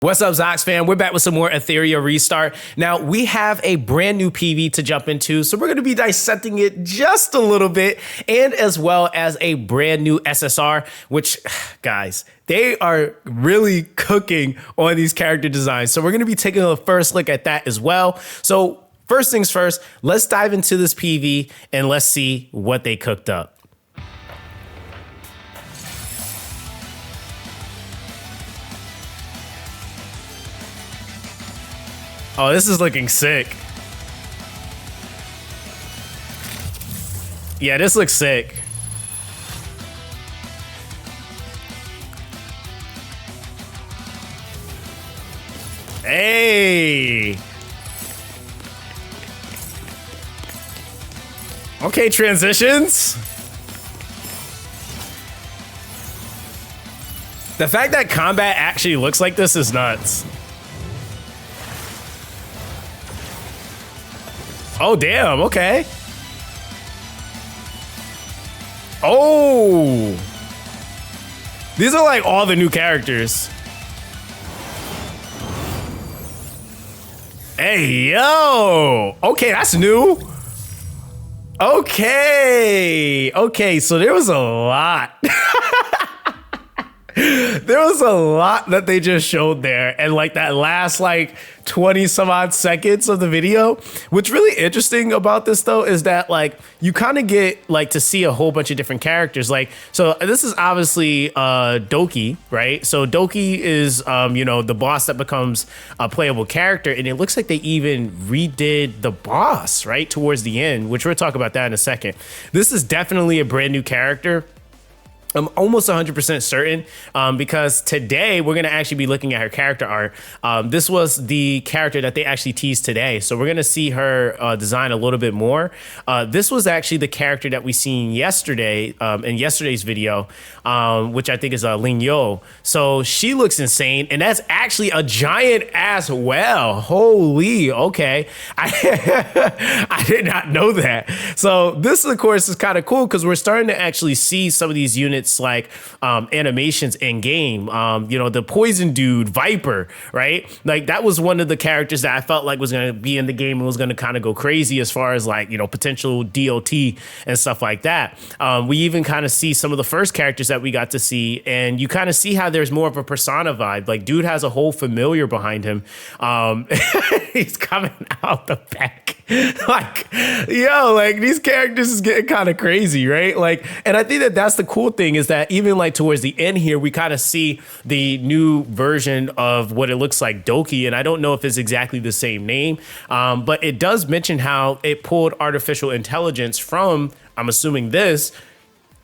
What's up, Zox fam? We're back with some more Etheria Restart. Now, we have a brand new PV to jump into, so we're going to be dissecting it just a little bit, and as well as a brand new SSR, which, guys, they are really cooking on these character designs. So we're going to be taking a first look at that as well. So first things first, let's dive into this PV and let's see what they cooked up. Oh, this is looking sick. Yeah, this looks sick. Hey. Okay, transitions. The fact that combat actually looks like this is nuts. Oh, damn, okay. Oh. These are like all the new characters. Hey, yo. Okay, that's new. Okay. Okay, so there was a lot. There was a lot that they just showed there, and like that last like 20 some odd seconds of the video. What's really interesting about this though is that like you kind of get like to see a whole bunch of different characters. Like, so this is obviously Doki, right? So Doki is you know, the boss that becomes a playable character, and it looks like they even redid the boss right towards the end, which we'll talk about that in a second. This is definitely a brand new character. I'm almost 100% certain because today we're going to actually be looking at her character art. This was the character that they actually teased today. So we're going to see her design a little bit more. This was actually the character that we seen yesterday in yesterday's video, which I think is Ling Yo. So she looks insane. And that's actually a giant as well. Holy, okay. I did not know that. So this, of course, is kind of cool because we're starting to actually see some of these units like animations in game. You know, the poison dude, Viper, right? Like that was one of the characters that I felt like was going to be in the game and was going to kind of go crazy as far as like, you know, potential DOT and stuff like that. We even kind of see some of the first characters that we got to see, and you kind of see how there's more of a persona vibe. Like dude has a whole familiar behind him. He's coming out the back. Like, yo, like these characters is getting kind of crazy, right? Like, and I think that that's the cool thing is that even like towards the end here, we kind of see the new version of what it looks like Doki. And I don't know if it's exactly the same name, but it does mention how it pulled artificial intelligence from, I'm assuming this,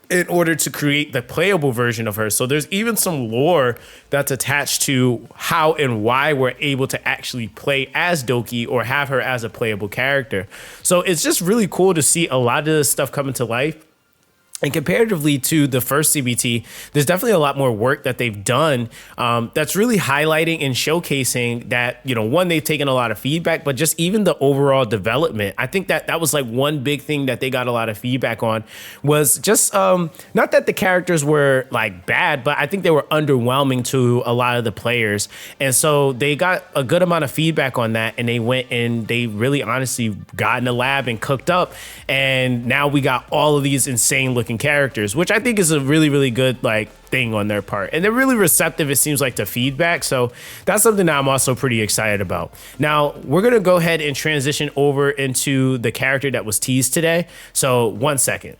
in order to create the playable version of her. So there's even some lore that's attached to how and why we're able to actually play as Doki or have her as a playable character. So it's just really cool to see a lot of this stuff coming to life. And comparatively to the first CBT, there's definitely a lot more work that they've done that's really highlighting and showcasing that, you know, one, they've taken a lot of feedback, but just even the overall development. I think that that was like one big thing that they got a lot of feedback on was just not that the characters were like bad, but I think they were underwhelming to a lot of the players. And so they got a good amount of feedback on that, and they went and they really honestly got in the lab and cooked up. And now we got all of these insane looking characters, which I think is a really, really good like thing on their part. And they're really receptive, it seems like, to feedback. So that's something that I'm also pretty excited about. Now, we're going to go ahead and transition over into the character that was teased today. So 1 second.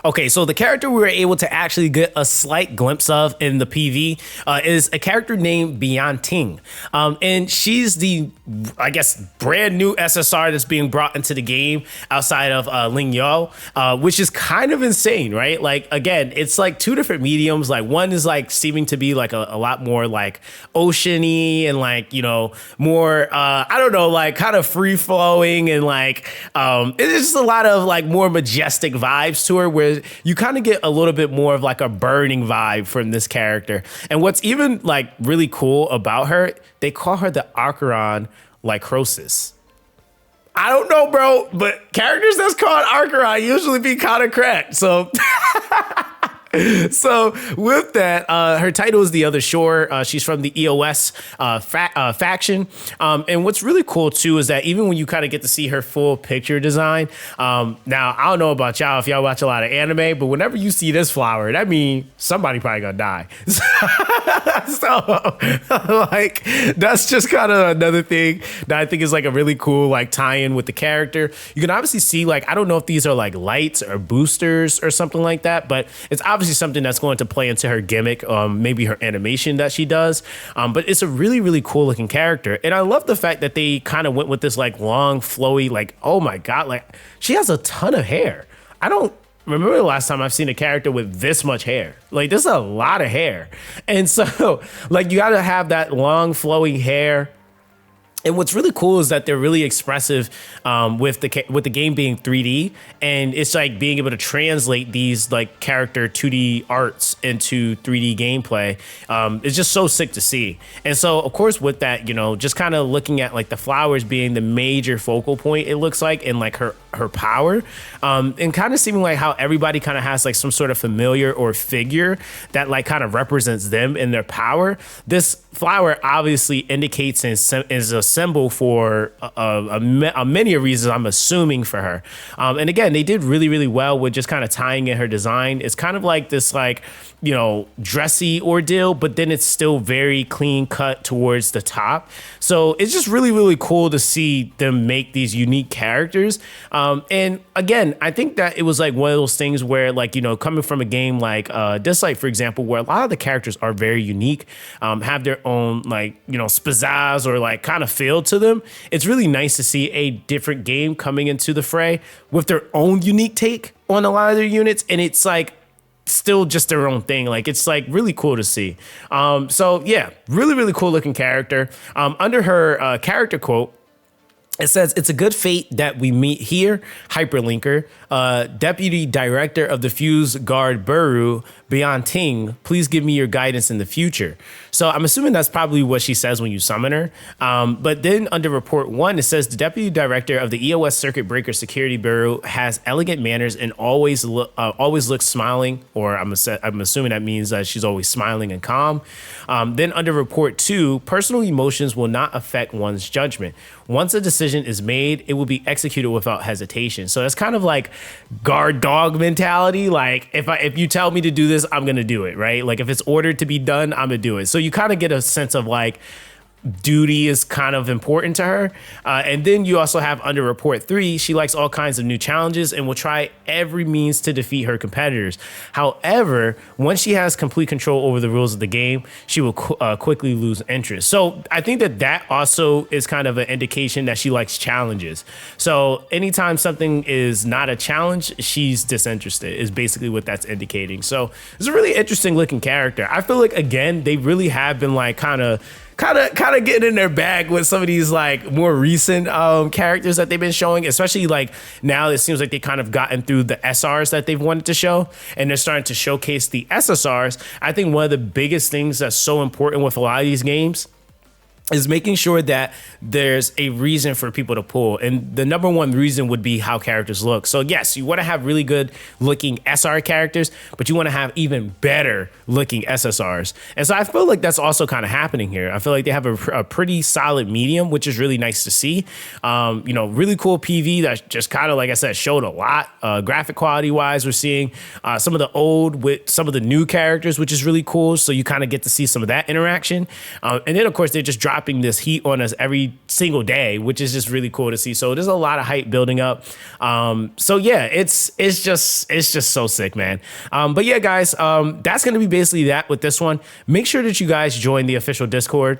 Okay, so the character we were able to actually get a slight glimpse of in the PV is a character named Ting. And she's the, I guess, brand new SSR that's being brought into the game outside of Ling Yo, which is kind of insane, right? Like, again, it's like two different mediums. Like one is like seeming to be like a lot more like oceany and like, you know, more, I don't know, like kind of free flowing and like, it's just a lot of like more majestic vibes to her, where you kind of get a little bit more of like a burning vibe from this character. And what's even like really cool about her, they call her the Acheron Lycrosis. I don't know, bro, but characters that's called Acheron usually be kind of cracked. So So with that, her title is The Other Shore. She's from the EOS faction. And what's really cool too is that even when you kind of get to see her full picture design, now I don't know about y'all if y'all watch a lot of anime, but whenever you see this flower, that means somebody probably gonna die. So like that's just kind of another thing that I think is like a really cool like tie-in with the character. You can obviously see like, I don't know if these are like lights or boosters or something like that, but it's obviously something that's going to play into her gimmick, maybe her animation that she does. But it's a really, really cool looking character. And I love the fact that they kind of went with this like long, flowy, like, oh my God, like she has a ton of hair. I don't remember the last time I've seen a character with this much hair. Like this is a lot of hair. And so like you gotta have that long, flowing hair. And what's really cool is that they're really expressive with the game being 3D, and it's like being able to translate these like character 2D arts into 3D gameplay. It's just so sick to see. And so of course with that, you know, just kind of looking at like the flowers being the major focal point, it looks like, and like her power, and kind of seeming like how everybody kind of has like some sort of familiar or figure that like kind of represents them in their power. This flower obviously indicates and is a symbol for many reasons, I'm assuming, for her. And again, they did really, really well with just kind of tying in her design. It's kind of like this like, you know, dressy ordeal, but then it's still very clean cut towards the top. So it's just really, really cool to see them make these unique characters. And again, I think that it was like one of those things where like, you know, coming from a game like Dislight, for example, where a lot of the characters are very unique, have their own like, you know, pizzazz or like kind of feel to them. It's really nice to see a different game coming into the fray with their own unique take on a lot of their units. And it's like still just their own thing. Like it's like really cool to see. So yeah, really, really cool looking character. Under her character quote, it says, "It's a good fate that we meet here, Hyperlinker. Deputy Director of the Fuse Guard Buru, Beyond Ting, please give me your guidance in the future." So I'm assuming that's probably what she says when you summon her. But then under report 1, it says the Deputy Director of the EOS Circuit Breaker Security Bureau has elegant manners and always looks smiling, or I'm assuming that means she's always smiling and calm. Then under report 2, personal emotions will not affect one's judgment. Once a decision is made, it will be executed without hesitation. So that's kind of like guard dog mentality. Like if you tell me to do this, I'm going to do it, right? Like if it's ordered to be done, I'm going to do it. So you kind of get a sense of like duty is kind of important to her. And then you also have under report 3, she likes all kinds of new challenges and will try every means to defeat her competitors. However, once she has complete control over the rules of the game, she will quickly lose interest. So I think that also is kind of an indication that she likes challenges. So anytime something is not a challenge, she's disinterested is basically what that's indicating. So it's a really interesting looking character. I feel like, again, they really have been like kind of getting in their bag with some of these like more recent characters that they've been showing, especially like now it seems like they kind of gotten through the SRs that they've wanted to show and they're starting to showcase the SSRs. I think one of the biggest things that's so important with a lot of these games is making sure that there's a reason for people to pull. And the number one reason would be how characters look. So yes, you want to have really good looking SR characters, but you want to have even better looking SSRs. And so I feel like that's also kind of happening here. I feel like they have a pretty solid medium, which is really nice to see. You know, really cool PV that just kind of, like I said, showed a lot. Graphic quality wise, we're seeing some of the old with some of the new characters, which is really cool. So you kind of get to see some of that interaction. And then of course, they just dropping this heat on us every single day, which is just really cool to see. So there's a lot of hype building up. So yeah, it's just so sick, man. But yeah, guys, that's going to be basically that with this one. Make sure that you guys join the official Discord.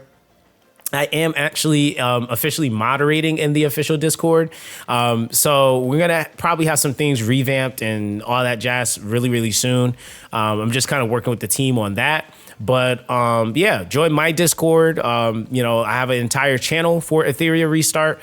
I am actually officially moderating in the official Discord. So we're going to probably have some things revamped and all that jazz really, really soon. I'm just kind of working with the team on that. But yeah, join my Discord. You know, I have an entire channel for Etheria Restart.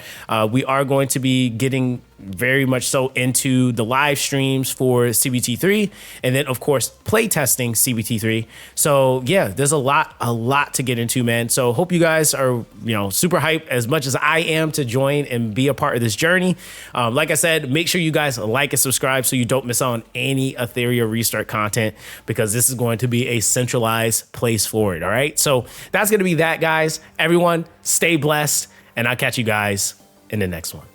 We are going to be getting very much so into the live streams for CBT3, and then of course playtesting CBT3. So yeah, there's a lot to get into, man. So hope you guys are, super hyped as much as I am to join and be a part of this journey. Like I said, make sure you guys like and subscribe so you don't miss out on any Etheria Restart content, because this is going to be a centralized place for it. All right, so that's going to be that, guys. Everyone, stay blessed, and I'll catch you guys in the next one.